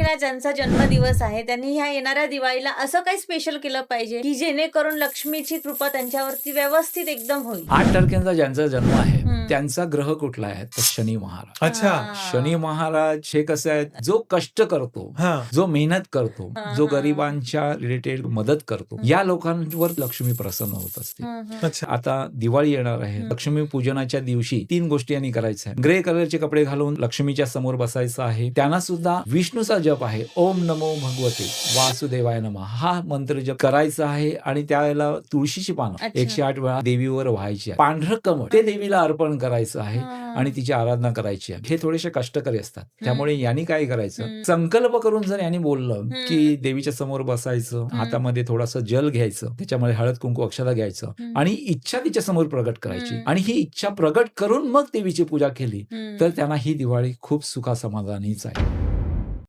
तारखेला ज्यांचा जन्मदिवस आहे त्यांनी ह्या येणाऱ्या दिवाळीला असं काही स्पेशल केलं पाहिजे की जेणेकरून लक्ष्मीची कृपा त्यांच्यावरती व्यवस्थित एकदम होईल. 8 तारखेचा ज्यांचा जन्म आहे हम्म. त्यांचा ग्रह कुठला आहे तर शनी महाराज. अच्छा. हा. शनी महाराज हे कसं आहे, जो कष्ट करतो, हा. जो मेहनत करतो, हा, जो हा. गरिबांच्या रिलेटेड मदत करतो, या लोकांवर लक्ष्मी प्रसन्न होत असते. अच्छा. आता दिवाळी येणार आहे. लक्ष्मी पूजनाच्या दिवशी 3 गोष्टी यांनी करायच्या आहे. ग्रे कलरचे कपडे घालून लक्ष्मीच्या समोर बसायचं आहे. त्यांना सुद्धा विष्णूचा जप आहे, ओम नमो भगवते वासुदेवाय नमः हा मंत्र जप करायचा आहे आणि त्यावेळेला तुळशीची पानं अच्छा. 108 वेळा देवीवर व्हायची आहे. पांढरं कमळ ते देवीला अर्पण करायचं आहे आणि तिची आराधना करायची आहे. हे थोडेसे कष्टकरी असतात. त्यामुळे यांनी काय करायचं, संकल्प करून जर यांनी बोललं की देवीच्या समोर बसायचं, हातामध्ये थोडासा जल घ्यायचं, त्याच्यामध्ये हळद कुंकू अक्षता घ्यायचं आणि इच्छा तिच्या समोर प्रगट करायची आणि ही इच्छा प्रगट करून मग देवीची पूजा केली तर त्यांना ही दिवाळी खूप सुखा समाधानीच आहे.